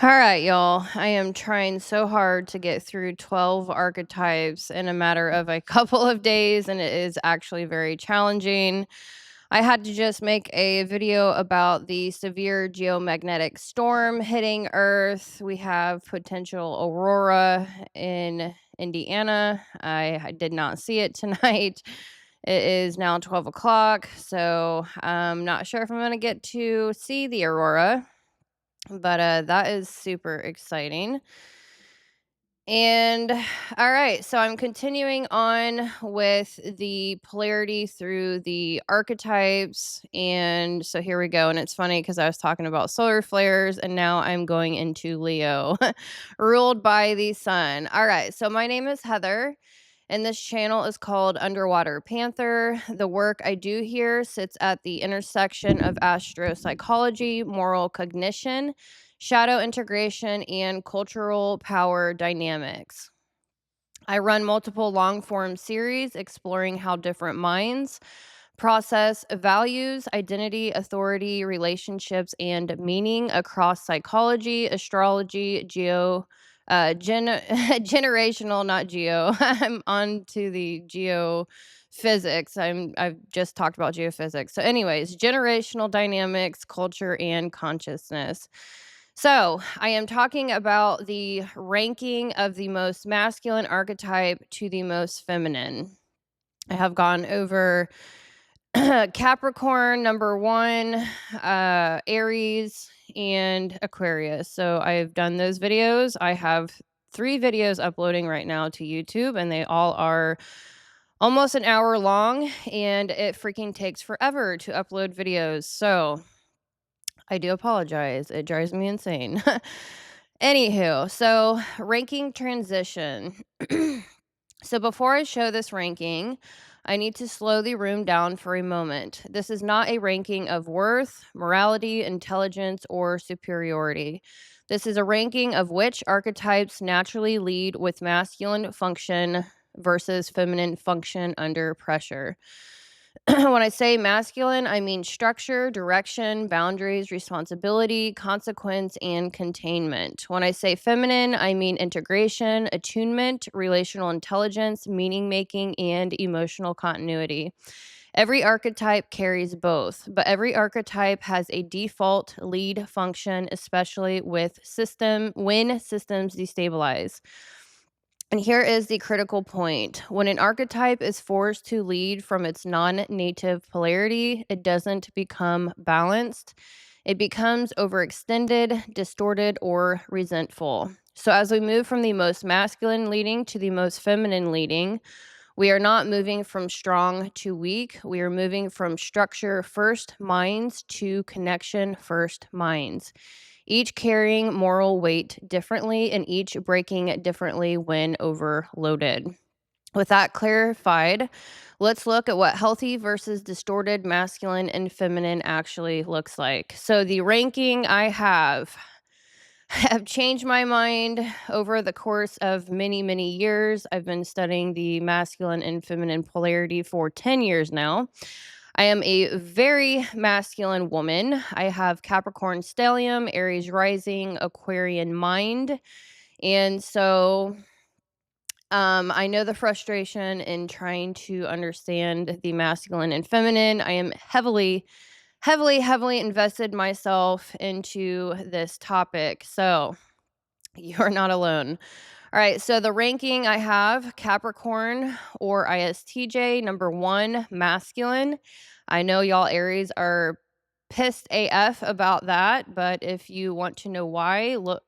All right, y'all. I am trying so hard to get through 12 archetypes in a matter of a couple of days, and it is actually very challenging. I had to just make a video about the severe geomagnetic storm hitting Earth. We have potential aurora in Indiana. I did not see it tonight. It is now 12 o'clock, so I'm not sure if I'm going to get to see the aurora, but that is super exciting. And all right, so I'm continuing on with the polarity through the archetypes. And so here we go. And it's funny because I was talking about solar flares and now I'm going into Leo, ruled by the sun. All right, so my name is Heather. And this channel is called Underwater Panther. The work I do here sits at the intersection of astro-psychology, moral cognition, shadow integration, and cultural power dynamics. I run multiple long form series exploring how different minds process values, identity, authority, relationships, and meaning across psychology, astrology, generational, not geo. I'm on to the geophysics. I've just talked about geophysics. So, anyways, generational dynamics, culture, and consciousness. So, I am talking about the ranking of the most masculine archetype to the most feminine. I have gone over Capricorn, number one, Aries, and Aquarius. So, I've done those videos. I have 3 videos uploading right now to YouTube, and they all are almost an hour long, and it freaking takes forever to upload videos. So, I do apologize. It drives me insane. Anywho, so ranking transition. So before I show this ranking, I need to slow the room down for a moment. This is not a ranking of worth, morality, intelligence, or superiority. This is a ranking of which archetypes naturally lead with masculine function versus feminine function under pressure. When I say masculine, I mean structure, direction, boundaries, responsibility, consequence, and containment. When I say feminine, I mean integration, attunement, relational intelligence, meaning making, and emotional continuity. Every archetype carries both, but every archetype has a default lead function, especially when systems destabilize. And here is the critical point. When an archetype is forced to lead from its non native polarity, it doesn't become balanced. It becomes overextended, distorted, or resentful. So, as we move from the most masculine leading to the most feminine leading, we are not moving from strong to weak. We are moving from structure first minds to connection first minds, each carrying moral weight differently and each breaking differently when overloaded. With that clarified, let's look at what healthy versus distorted masculine and feminine actually looks like. So, the ranking I have changed my mind over the course of many, many years. I've been studying the masculine and feminine polarity for 10 years now. I am a very masculine woman. I have Capricorn stellium, Aries rising, Aquarian mind. And so I know the frustration in trying to understand the masculine and feminine. I am heavily invested myself into this topic. So you're not alone. All right, so the ranking I have Capricorn or ISTJ, number 1, masculine. I know y'all Aries are pissed AF about that, but if you want to know why, look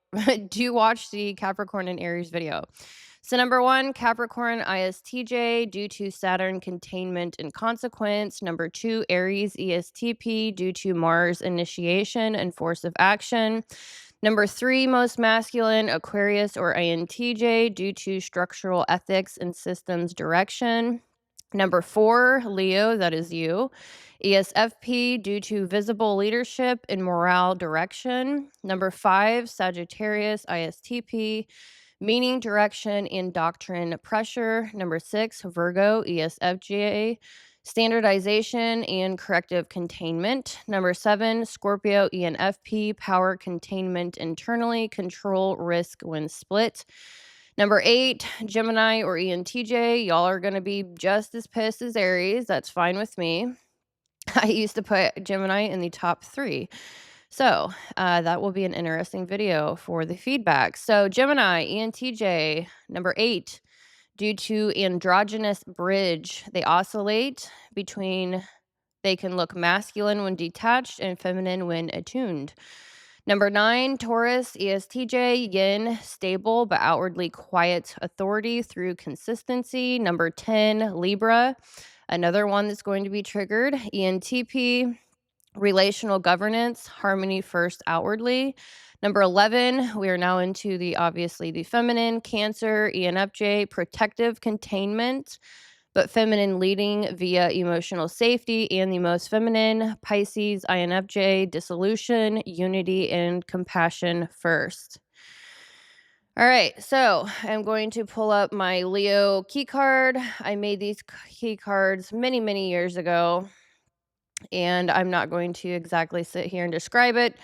do watch the Capricorn and Aries video. So number 1, Capricorn ISTJ due to Saturn containment and consequence. Number 2, Aries ESTP due to Mars initiation and force of action. Number 3, most masculine, Aquarius or INTJ, due to structural ethics and systems direction. Number 4, Leo, that is you. ESFP, due to visible leadership and morale direction. Number 5, Sagittarius, ISTP, meaning direction and doctrine pressure. Number 6, Virgo, ESFJ, standardization and corrective containment. Number 7, Scorpio ENFP, power containment internally, control risk when split. Number 8, Gemini or ENTJ, y'all are going to be just as pissed as Aries. That's fine with me. I used to put Gemini in the top 3. So that will be an interesting video for the feedback. So Gemini, ENTJ, number 8, due to androgynous bridge, they oscillate between, they can look masculine when detached and feminine when attuned. Number 9, Taurus, ESTJ, yin, stable but outwardly quiet authority through consistency. Number 10, Libra, another one that's going to be triggered, ENTP, relational governance, harmony first outwardly. Number 11, we are now into obviously the feminine, Cancer, ENFJ, protective containment, but feminine leading via emotional safety. And the most feminine, Pisces, INFJ, dissolution, unity, and compassion first. All right, so I'm going to pull up my Leo key card. I made these key cards many, many years ago, and I'm not going to exactly sit here and describe it,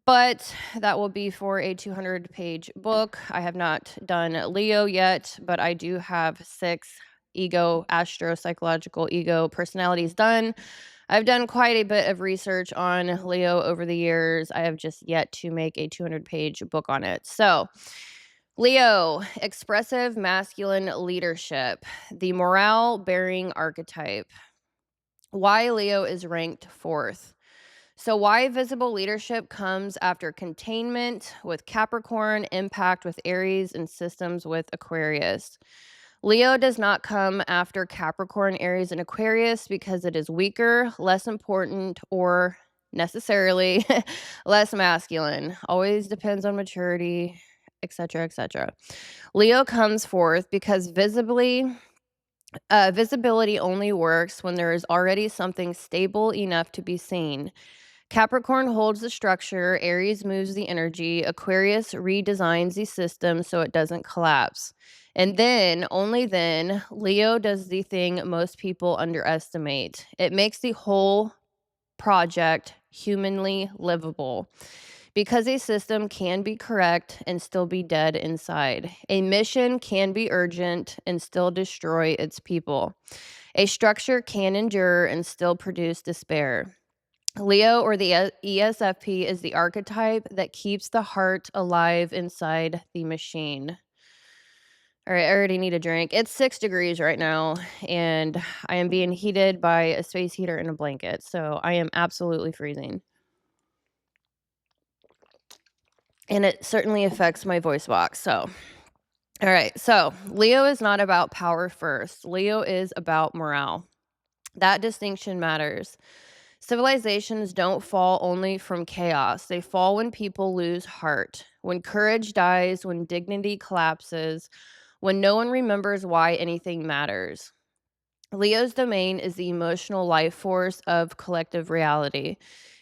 but that will be for a 200-page book. I have not done Leo yet, but I do have 6 astro-psychological ego personalities done. I've done quite a bit of research on Leo over the years. I have just yet to make a 200-page book on it. So, Leo, expressive masculine leadership, the morale-bearing archetype. Why Leo is ranked 4th. So why visible leadership comes after containment with Capricorn, impact with Aries, and systems with Aquarius. Leo does not come after Capricorn, Aries, and Aquarius because it is weaker, less important, or necessarily less masculine. Always depends on maturity, etc., etc. Leo comes 4th because visibility only works when there is already something stable enough to be seen. Capricorn holds the structure, Aries moves the energy, Aquarius redesigns the system so it doesn't collapse. And then, only then, Leo does the thing most people underestimate. It makes the whole project humanly livable. Because a system can be correct and still be dead inside. A mission can be urgent and still destroy its people. A structure can endure and still produce despair. Leo, or the ESFP, is the archetype that keeps the heart alive inside the machine. All right, I already need a drink. It's 6 degrees right now, and I am being heated by a space heater and a blanket, so I am absolutely freezing. And it certainly affects my voice box. So, all right. So, Leo is not about power first. Leo is about morale. That distinction matters. Civilizations don't fall only from chaos. They fall when people lose heart, when courage dies, when dignity collapses, when no one remembers why anything matters. Leo's domain is the emotional life force of collective reality.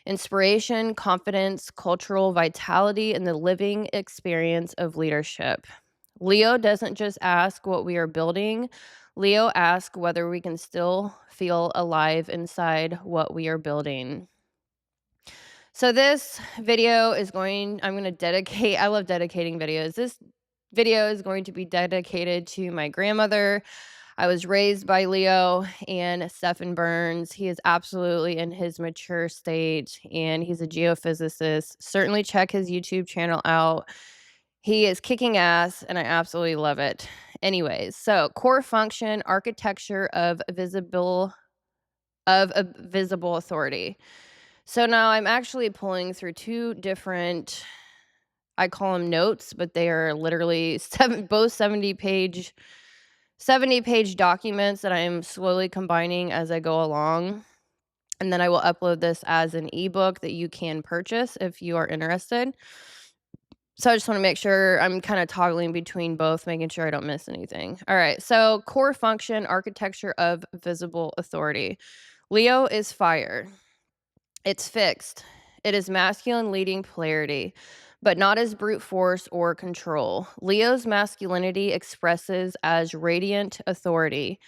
Inspiration, confidence, cultural vitality, and the living experience of leadership. Leo doesn't just ask what we are building. Leo asks whether we can still feel alive inside what we are building. So this video is I'm going to dedicate, I love dedicating videos. This video is going to be dedicated to my grandmother. I was raised by Leo and Stephen Burns. He is absolutely in his mature state, and he's a geophysicist. Certainly check his YouTube channel out. He is kicking ass, and I absolutely love it. Anyways, so core function, architecture of a visible authority. So now I'm actually pulling through 2 different, I call them notes, but they are literally both 70-page documents that I am slowly combining as I go along. And then I will upload this as an ebook that you can purchase if you are interested. So I just want to make sure I'm kind of toggling between both, making sure I don't miss anything. All right. So core function, architecture of visible authority. Leo is fire. It's fixed. It is masculine leading polarity, but not as brute force or control. Leo's masculinity expresses as radiant authority,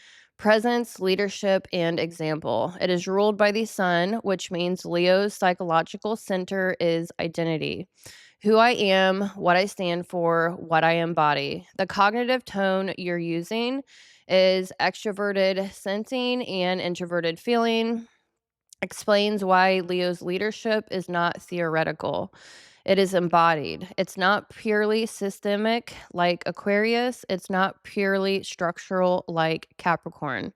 presence, leadership, and example. It is ruled by the sun, which means Leo's psychological center is identity. Who I am, what I stand for, what I embody. The cognitive tone you're using is extroverted sensing and introverted feeling. Explains why Leo's leadership is not theoretical. It is embodied. It's not purely systemic like Aquarius. It's not purely structural like Capricorn.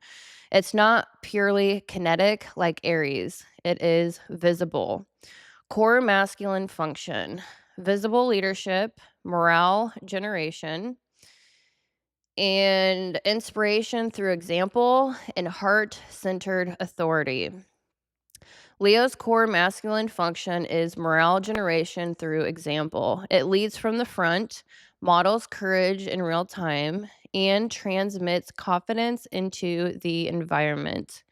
It's not purely kinetic like Aries. It is visible. Core masculine function, visible leadership, morale generation, and inspiration through example, and heart centered authority. Leo's core masculine function is morale generation through example. It leads from the front, models courage in real time, and transmits confidence into the environment.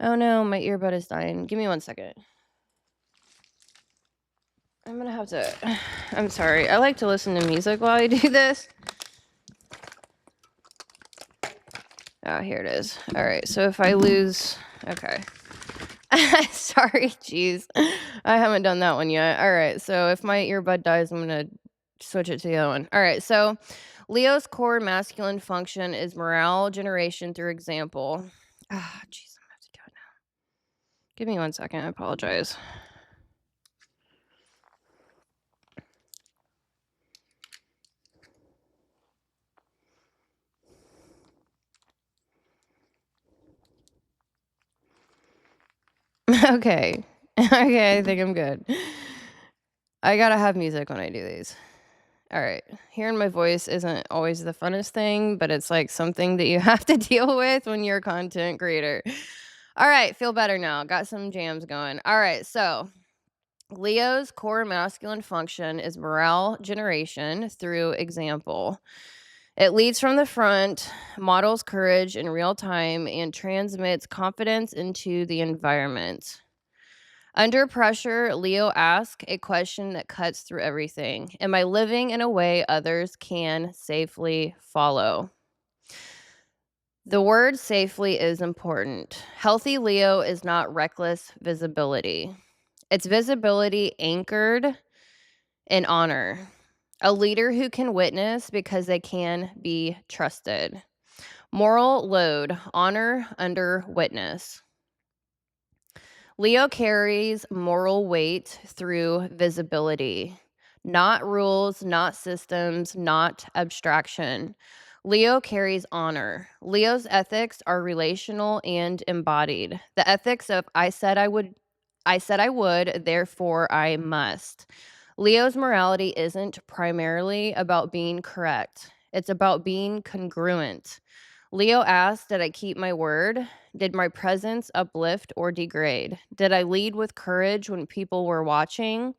Oh no, my earbud is dying. Give me 1 second. I'm gonna have to. I'm sorry. I like to listen to music while I do this. Oh, here it is. All right. So if I lose. Okay. Sorry, jeez. I haven't done that one yet. All right. So if my earbud dies, I'm going to switch it to the other one. All right. So Leo's core masculine function is morale generation through example. Ah, jeez. I'm going to have to do it now. Give me 1 second. I apologize. Okay. Okay, I think I'm good. I gotta have music when I do these. All right. Hearing my voice isn't always the funnest thing, but it's like something that you have to deal with when you're a content creator. All right. Feel better now. Got some jams going. All right. So Leo's core masculine function is morale generation through example. It leads from the front, models courage in real time, and transmits confidence into the environment. Under pressure, Leo asks a question that cuts through everything. Am I living in a way others can safely follow? The word safely is important. Healthy Leo is not reckless visibility. It's visibility anchored in honor. A leader who can witness because they can be trusted. Moral load, honor under witness. Leo carries moral weight through visibility, not rules, not systems, not abstraction. Leo carries honor. Leo's ethics are relational and embodied. The ethics of I said I would, therefore I must. Leo's morality isn't primarily about being correct. It's about being congruent. Leo asked, did I keep my word? Did my presence uplift or degrade? Did I lead with courage when people were watching?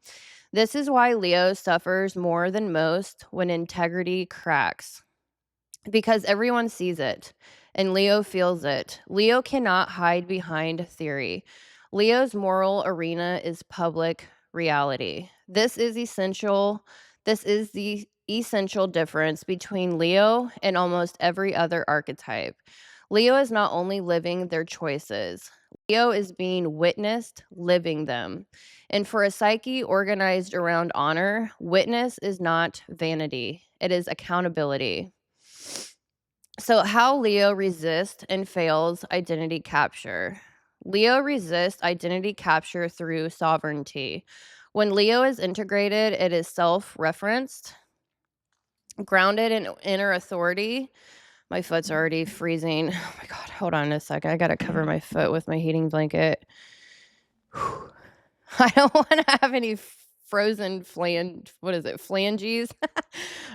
This is why Leo suffers more than most when integrity cracks. Because everyone sees it, and Leo feels it. Leo cannot hide behind theory. Leo's moral arena is public reality. This is essential. This is the essential difference between Leo and almost every other archetype. Leo is not only living their choices, Leo is being witnessed, living them. And for a psyche organized around honor, witness is not vanity, it is accountability. So, how Leo resists and fails identity capture. Leo resists identity capture through sovereignty. When Leo is integrated, it is self referenced, grounded in inner authority. My foot's already freezing. Oh my God, hold on a second. I got to cover my foot with my heating blanket. Whew. I don't want to have any frozen phalanges?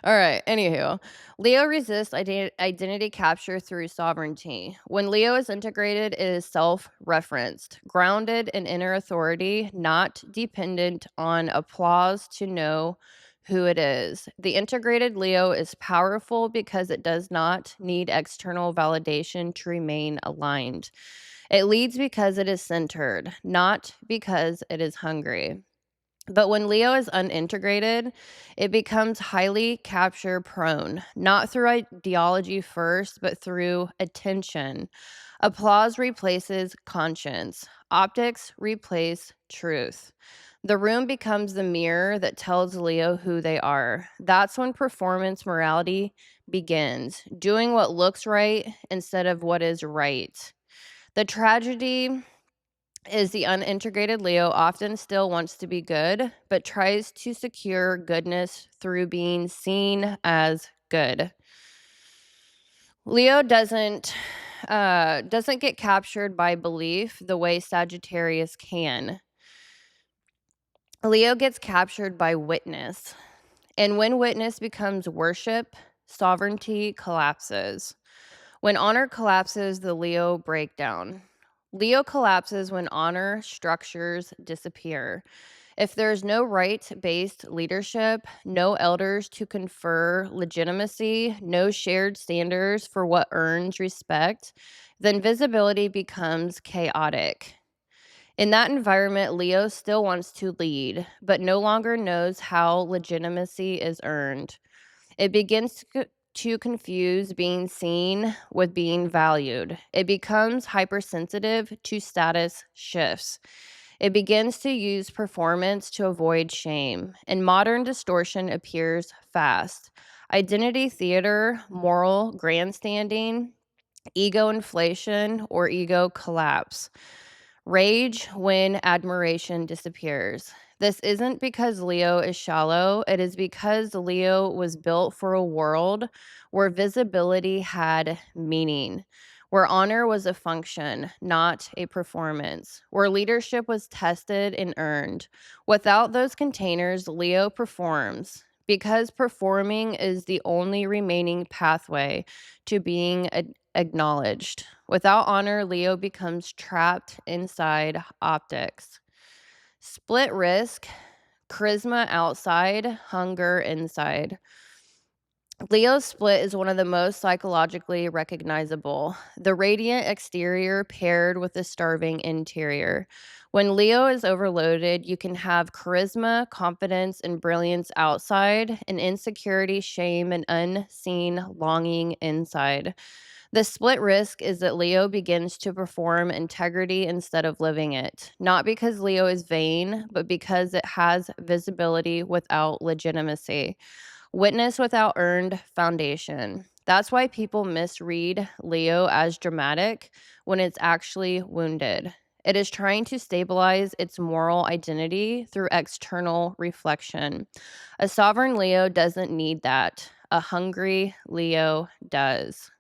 All right, anywho. Leo resists identity capture through sovereignty. When Leo is integrated, it is self-referenced, grounded in inner authority, not dependent on applause to know who it is. The integrated Leo is powerful because it does not need external validation to remain aligned. It leads because it is centered, not because it is hungry. But when Leo is unintegrated, it becomes highly capture prone, not through ideology first, but through attention. Applause replaces conscience, optics replace truth. The room becomes the mirror that tells Leo who they are. That's when performance morality begins, doing what looks right instead of what is right. The tragedy is the unintegrated Leo often still wants to be good, but tries to secure goodness through being seen as good. Leo doesn't get captured by belief the way Sagittarius can. Leo gets captured by witness. And when witness becomes worship, sovereignty collapses. When honor collapses, the Leo breakdown. Leo collapses when honor structures disappear. If there's no right based leadership, no elders to confer legitimacy, no shared standards for what earns respect, then visibility becomes chaotic. In that environment, Leo still wants to lead, but no longer knows how legitimacy is earned. It begins to confuse being seen with being valued. It becomes hypersensitive to status shifts. It begins to use performance to avoid shame, and modern distortion appears fast. Identity theater, moral grandstanding, ego inflation, or ego collapse. Rage when admiration disappears. This isn't because Leo is shallow. It is because Leo was built for a world where visibility had meaning, where honor was a function, not a performance, where leadership was tested and earned. Without those containers, Leo performs because performing is the only remaining pathway to being acknowledged. Without honor, Leo becomes trapped inside optics. Split risk, charisma outside, hunger inside. Leo's split is one of the most psychologically recognizable. The radiant exterior paired with the starving interior. When Leo is overloaded, you can have charisma, confidence, and brilliance outside, and insecurity, shame, and unseen longing inside. The split risk is that Leo begins to perform integrity instead of living it, not because Leo is vain, but because it has visibility without legitimacy, witness without earned foundation. That's why people misread Leo as dramatic when it's actually wounded. It is trying to stabilize its moral identity through external reflection. A sovereign Leo doesn't need that. A hungry Leo does.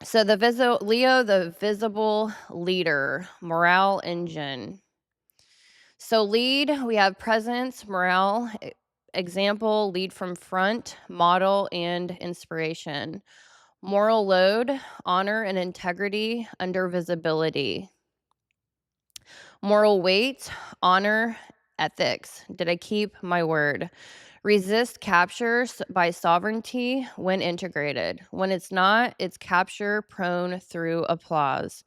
So Leo, the visible leader, morale engine. So lead, we have presence, morale, example, lead from front, model, and inspiration. Moral load, honor and integrity under visibility. Moral weight, honor, ethics. Did I keep my word? Resist captures by sovereignty when integrated. When it's not, it's capture prone through applause.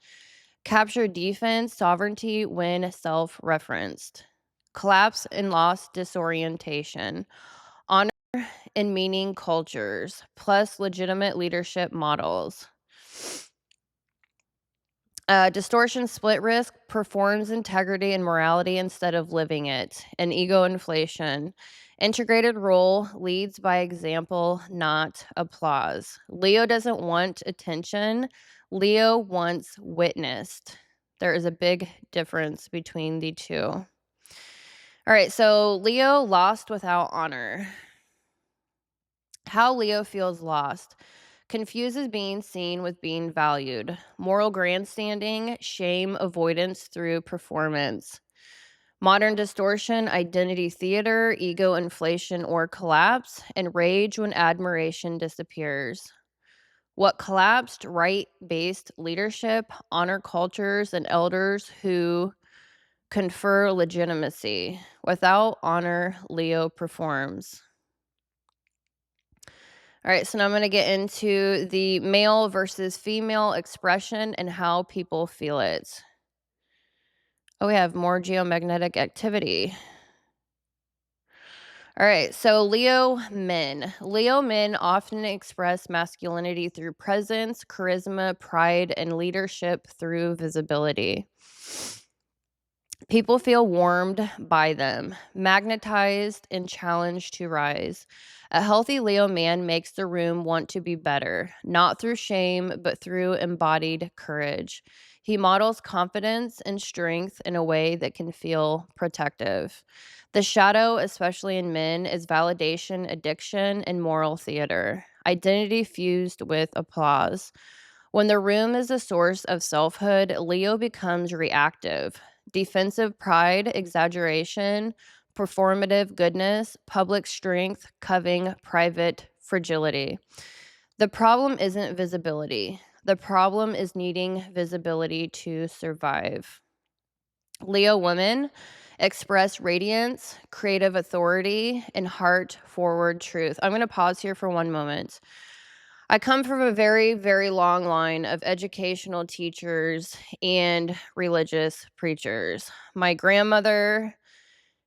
Capture defense, sovereignty when self referenced. Collapse and loss disorientation. Honor and meaning cultures, plus legitimate leadership models. Distortion split risk performs integrity and morality instead of living it, and ego inflation. Integrated role leads by example, not applause. Leo doesn't want attention, Leo wants witnessed. There is a big difference between the two. All right, so Leo lost without honor. How Leo feels lost. Confuses being seen with being valued. Moral grandstanding, shame avoidance through performance. Modern distortion, identity theater, ego inflation or collapse, and rage when admiration disappears. What collapsed? Right based leadership, honor cultures, and elders who confer legitimacy. Without honor, Leo performs. All right, so now I'm going to get into the male versus female expression and how people feel it. Oh, we have more geomagnetic activity. All right, so Leo men. Leo men often express masculinity through presence, charisma, pride, and leadership through visibility. People feel warmed by them, magnetized, and challenged to rise. A healthy Leo man makes the room want to be better, not through shame, but through embodied courage. He models confidence and strength in a way that can feel protective. The shadow, especially in men, is validation, addiction, and moral theater. Identity fused with applause. When the room is a source of selfhood, Leo becomes reactive. Defensive pride, exaggeration, performative goodness, public strength, covering private fragility. The problem isn't visibility. The problem is needing visibility to survive. Leo women express radiance, creative authority, and heart forward truth. I'm going to pause here for one moment. I come from a very, very long line of educational teachers and religious preachers. My grandmother,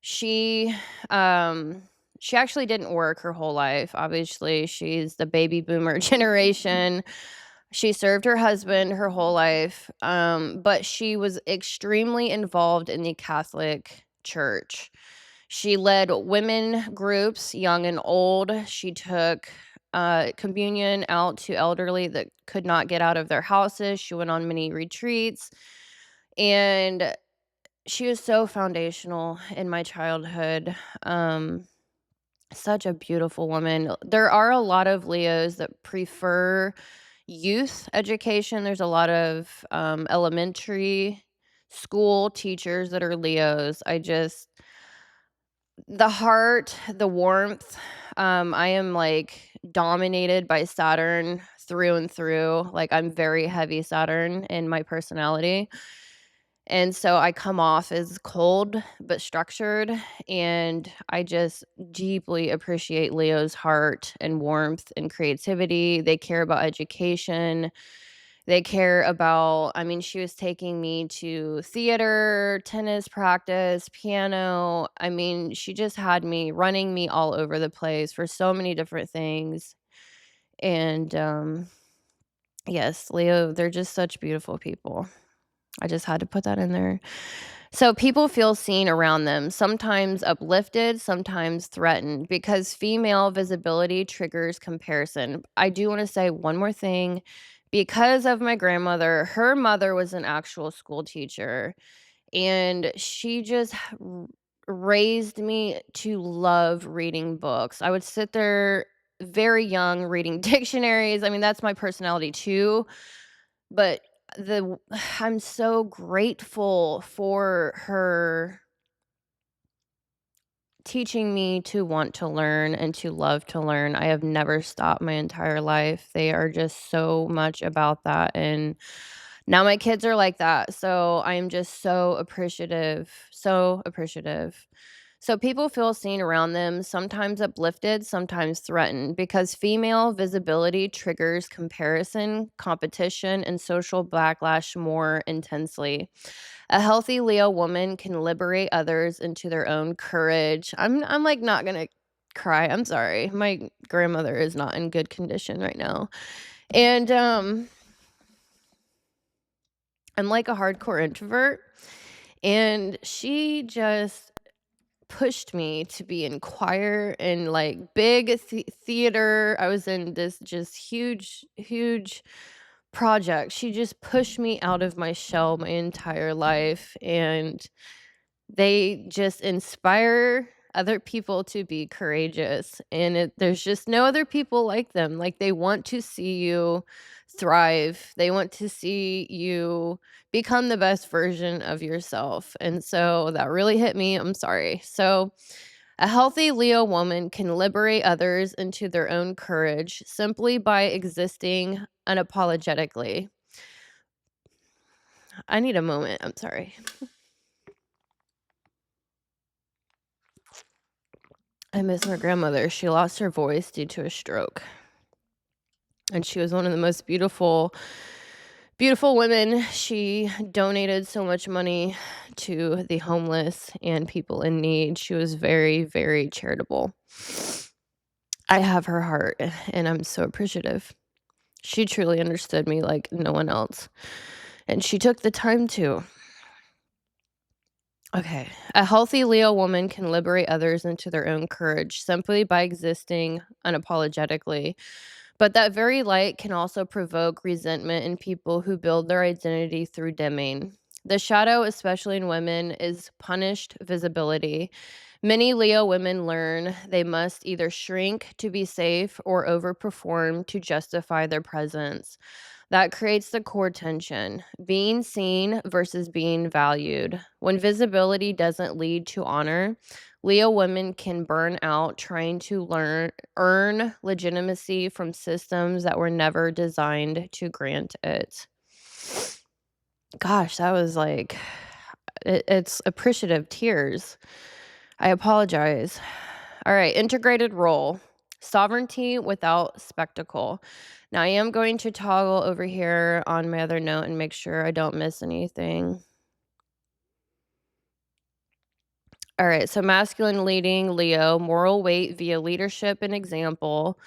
she um she actually didn't work her whole life. Obviously, she's the baby boomer generation. She served her husband her whole life, but she was extremely involved in the Catholic Church. She led women groups, young and old. She took communion out to elderly that could not get out of their houses. She went on many retreats, and she was so foundational in my childhood. Um, Such a beautiful woman. There are a lot of Leos that prefer youth education. There's a lot of elementary school teachers that are Leos. The heart, the warmth. I am like dominated by Saturn through and through. Like, I'm very heavy Saturn in my personality. And so I come off as cold but structured. And I just deeply appreciate Leo's heart and warmth and creativity. They care about education. They care about, I mean, she was taking me to theater, tennis practice, piano. I mean, she just had me running me all over the place for so many different things. And yes, Leo, they're just such beautiful people. I just had to put that in there. So people feel seen around them, sometimes uplifted, sometimes threatened, because female visibility triggers comparison. I do want to say one more thing. Because of my grandmother, her mother was an actual school teacher, and she just raised me to love reading books. I would sit there very young reading dictionaries. I mean, that's my personality too, but the I'm so grateful for her teaching me to want to learn and to love to learn. I have never stopped my entire life. They are just so much about that, and now my kids are like that. So I am just so appreciative, so appreciative. So people feel seen around them, sometimes uplifted, sometimes threatened, because female visibility triggers comparison, competition, and social backlash more intensely. A healthy Leo woman can liberate others into their own courage. I'm like not gonna cry. I'm sorry. My grandmother is not in good condition right now. And I'm like a hardcore introvert, and she just pushed me to be in choir and like big theater. I was in this just huge, huge project. She just pushed me out of my shell my entire life, and they just inspire other people to be courageous, and there's just no other people like them. Like, they want to see you thrive. They want to see you become the best version of yourself, and so that really hit me. I'm sorry. So a healthy Leo woman can liberate others into their own courage simply by existing unapologetically. I need a moment. I'm sorry. I miss my grandmother. She lost her voice due to a stroke. And she was one of the most beautiful Beautiful women. She donated so much money to the homeless and people in need. She was very, very charitable. I have her heart, and I'm so appreciative. She truly understood me like no one else, and she took the time to. Okay. A healthy Leo woman can liberate others into their own courage simply by existing unapologetically. But that very light can also provoke resentment in people who build their identity through dimming. The shadow, especially in women, is punished visibility. Many Leo women learn they must either shrink to be safe or overperform to justify their presence. That creates the core tension, being seen versus being valued. When visibility doesn't lead to honor, Leo women can burn out trying to earn legitimacy from systems that were never designed to grant it. Gosh, that was like it's appreciative tears. I apologize. All right, integrated role. Sovereignty without spectacle. Now, I am going to toggle over here on my other note and make sure I don't miss anything. All right, so masculine leading Leo, moral weight via leadership and example.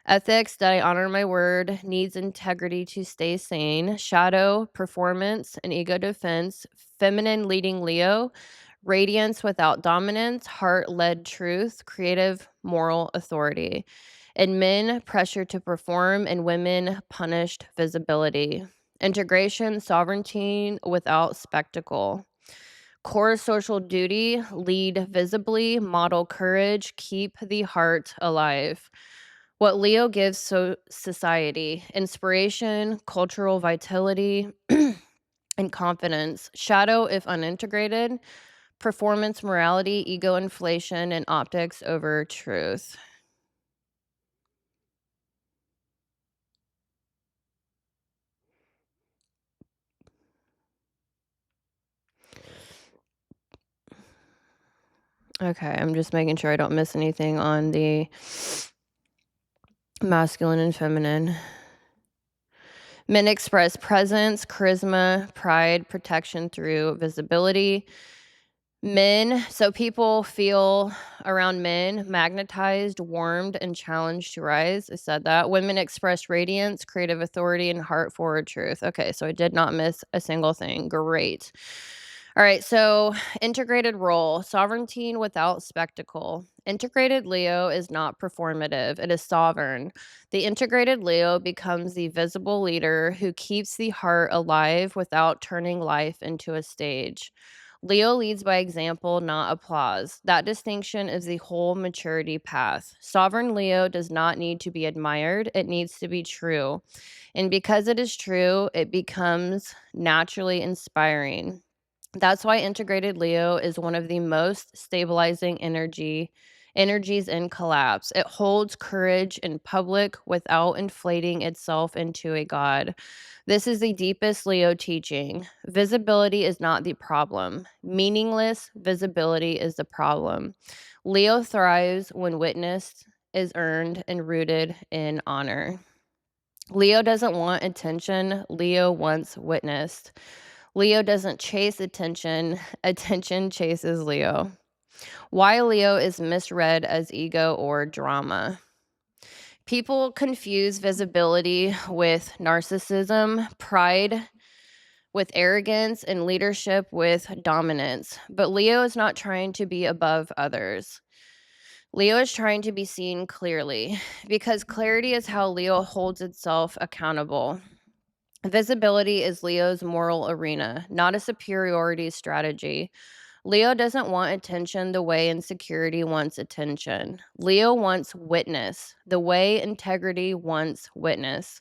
Ethics, that I honor my word, needs integrity to stay sane. Shadow, performance, and ego defense. Feminine leading Leo, radiance without dominance, heart led truth, creative moral authority. And men, pressure to perform, and women, punished visibility. Integration, sovereignty without spectacle. Core social duty, lead visibly, model courage, keep the heart alive. What Leo gives society: inspiration, cultural vitality, and confidence. Shadow, if unintegrated, performance morality, ego inflation, and optics over truth. Okay, I'm just making sure I don't miss anything on the masculine and feminine. Men express presence, charisma, pride, protection through visibility. Men, so people feel around men magnetized, warmed, and challenged to rise. I said that. Women express radiance, creative authority, and heart forward truth. Okay, so I did not miss a single thing. Great. All right, so integrated role, sovereignty without spectacle. Integrated Leo is not performative, it is sovereign. The integrated Leo becomes the visible leader who keeps the heart alive without turning life into a stage. Leo leads by example, not applause. That distinction is the whole maturity path. Sovereign Leo does not need to be admired, it needs to be true. And because it is true, it becomes naturally inspiring. That's why integrated Leo is one of the most stabilizing energies in collapse. It holds courage in public without inflating itself into a god. This is the deepest Leo teaching. Visibility is not the problem. Meaningless visibility is the problem. Leo thrives when witnessed is earned and rooted in honor. Leo doesn't want attention. Leo wants witnessed. Leo doesn't chase attention. Attention chases Leo. Why Leo is misread as ego or drama. People confuse visibility with narcissism, pride with arrogance, and leadership with dominance. But Leo is not trying to be above others. Leo is trying to be seen clearly because clarity is how Leo holds itself accountable. Visibility is Leo's moral arena, not a superiority strategy. Leo doesn't want attention the way insecurity wants attention. Leo wants witness, the way integrity wants witness.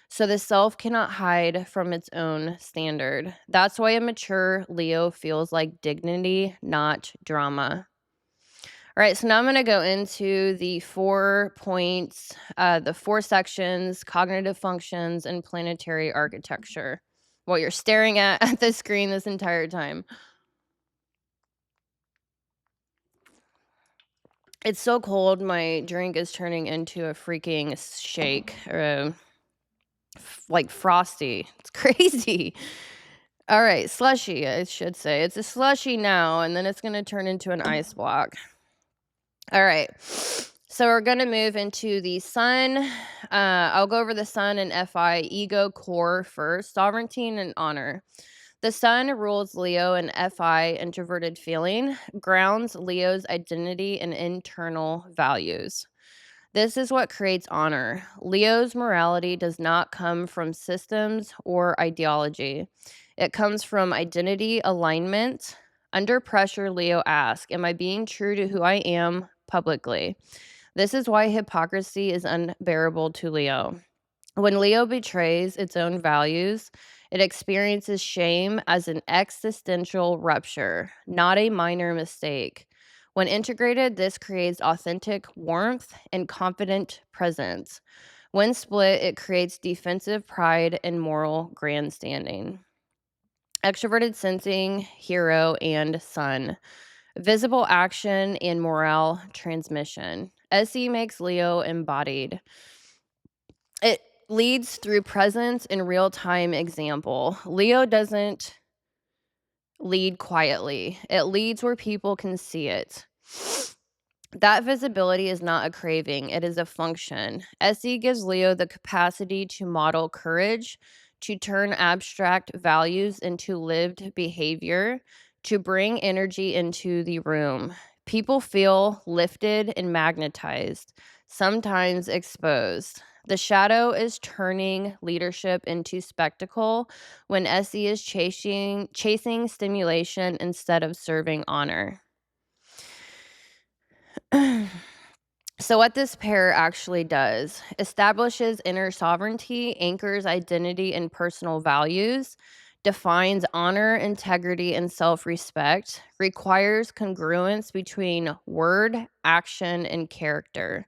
So the self cannot hide from its own standard. That's why a mature Leo feels like dignity, not drama. All right, so now I'm going to go into the 4 points, the 4 sections, cognitive functions, and planetary architecture. While you're staring at the screen this entire time. It's so cold, my drink is turning into a freaking shake, or a like frosty. It's crazy. All right, slushy, I should say. It's a slushy now, and then it's going to turn into an ice block. All right. So we're going to move into the sun. I'll go over the sun and FI, ego, core first, sovereignty and honor. The sun rules Leo and FI, introverted feeling, grounds Leo's identity and internal values. This is what creates honor. Leo's morality does not come from systems or ideology. It comes from identity alignment. Under pressure, Leo asks, am I being true to who I am publicly? This is why hypocrisy is unbearable to Leo. When Leo betrays its own values, it experiences shame as an existential rupture, not a minor mistake. When integrated, this creates authentic warmth and confident presence. When split, it creates defensive pride and moral grandstanding. Extroverted sensing, hero, and sun. Visible action and morale transmission. SE makes Leo embodied. It leads through presence and real-time example. Leo doesn't lead quietly. It leads where people can see it. That visibility is not a craving, it is a function. SE gives Leo the capacity to model courage, to turn abstract values into lived behavior, to bring energy into the room. People feel lifted and magnetized, sometimes exposed. The shadow is turning leadership into spectacle when SE is chasing stimulation instead of serving honor. So what this pair actually does, establishes inner sovereignty, anchors identity and personal values, defines honor, integrity, and self-respect, requires congruence between word, action, and character.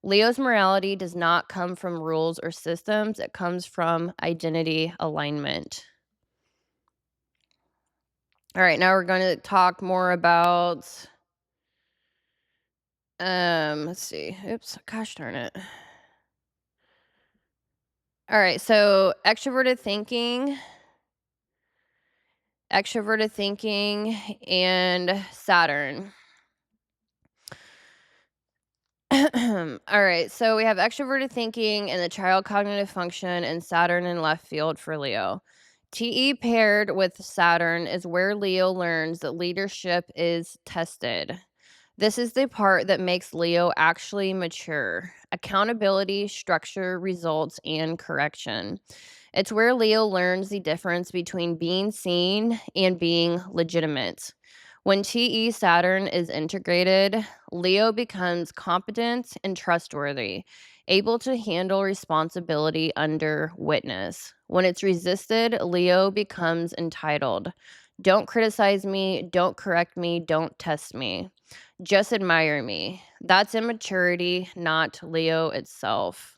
Leo's morality does not come from rules or systems. It comes from identity alignment. All right, now we're going to talk more about let's see. Oops, gosh darn it. All right, so extroverted thinking, and Saturn. All right, so we have extroverted thinking and the child cognitive function and Saturn in left field for Leo. TE paired with Saturn is where Leo learns that leadership is tested. This is the part that makes Leo actually mature. Accountability, structure, results, and correction. It's where Leo learns the difference between being seen and being legitimate. When TE Saturn is integrated, Leo becomes competent and trustworthy, able to handle responsibility under witness. When it's resisted, Leo becomes entitled. Don't criticize me, don't correct me, don't test me. Just admire me. That's immaturity, not Leo itself.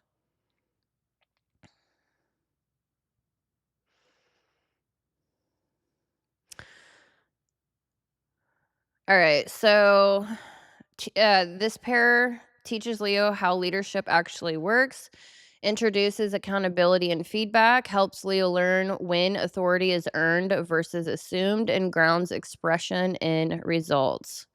All right, so this pair teaches Leo how leadership actually works, introduces accountability and feedback, helps Leo learn when authority is earned versus assumed, and grounds expression in results.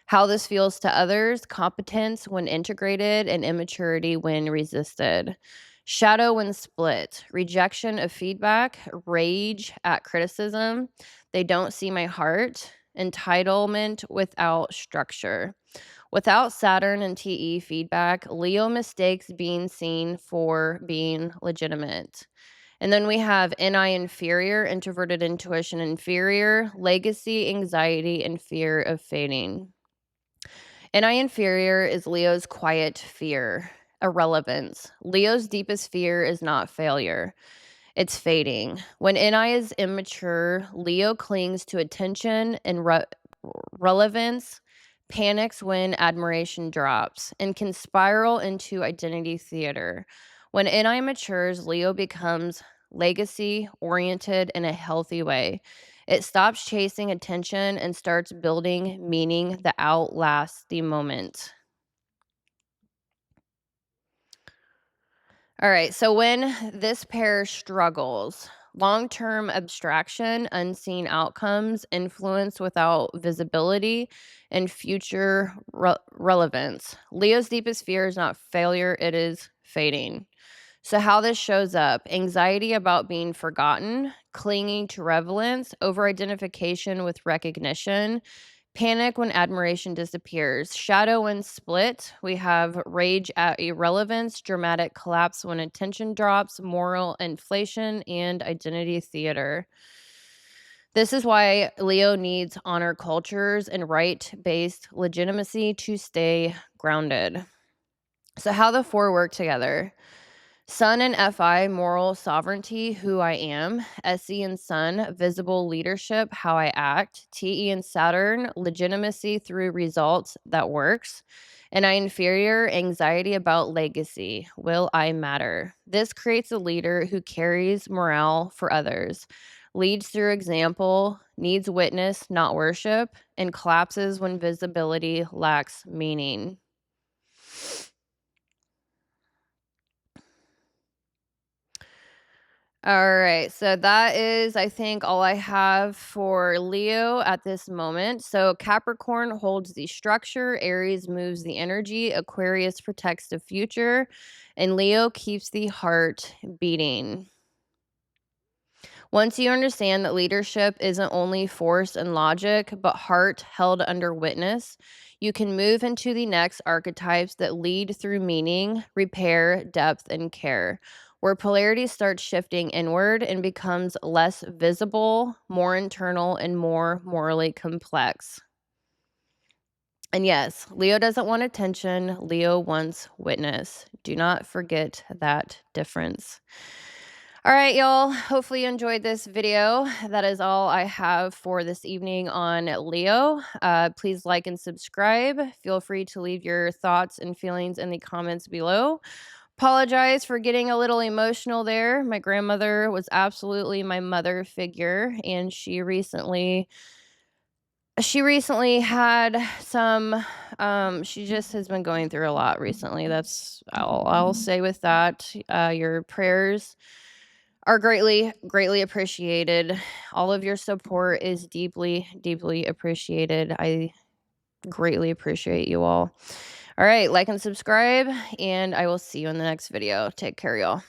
How this feels to others, competence when integrated, and immaturity when resisted. Shadow when split, rejection of feedback, rage at criticism, they don't see my heart, entitlement without structure. Without Saturn and TE feedback, Leo mistakes being seen for being legitimate. And then we have NI inferior, introverted intuition inferior, legacy, anxiety, and fear of fading. NI inferior is Leo's quiet fear, irrelevance. Leo's deepest fear is not failure, it's fading. When NI is immature, Leo clings to attention and relevance, panics when admiration drops, and can spiral into identity theater. When NI matures, Leo becomes legacy oriented in a healthy way. It stops chasing attention and starts building meaning that outlasts the moment. All right. So when this pair struggles, long term abstraction, unseen outcomes, influence without visibility, and future relevance. Leo's deepest fear is not failure, it is fading. So, how this shows up: anxiety about being forgotten, clinging to relevance, over identification with recognition, panic when admiration disappears, shadow when split. We have rage at irrelevance, dramatic collapse when attention drops, moral inflation, and identity theater. This is why Leo needs honor cultures and right based legitimacy to stay grounded. So, how the four work together: Sun and FI, moral sovereignty, who I am. SE and Sun, visible leadership, how I act. TE and Saturn, legitimacy through results that works. And I inferior, anxiety about legacy. Will I matter? This creates a leader who carries morale for others, leads through example, needs witness, not worship, and collapses when visibility lacks meaning. All right. So that is, I think, all I have for Leo at this moment. So Capricorn holds the structure, Aries moves the energy, Aquarius protects the future, and Leo keeps the heart beating. Once you understand that leadership isn't only force and logic, but heart held under witness, you can move into the next archetypes that lead through meaning, repair, depth, and care, where polarity starts shifting inward and becomes less visible, more internal, and more morally complex. And yes, Leo doesn't want attention, Leo wants witness. Do not forget that difference. All right, y'all. Hopefully you enjoyed this video. That is all I have for this evening on Leo. Please like and subscribe. Feel free to leave your thoughts and feelings in the comments below. Apologize for getting a little emotional there. My grandmother was absolutely my mother figure, and she recently had some she just has been going through a lot recently. That's all I'll say with that. Your prayers are greatly appreciated. All of your support is deeply appreciated. I greatly appreciate you all. All right, like and subscribe, and I will see you in the next video. Take care, y'all.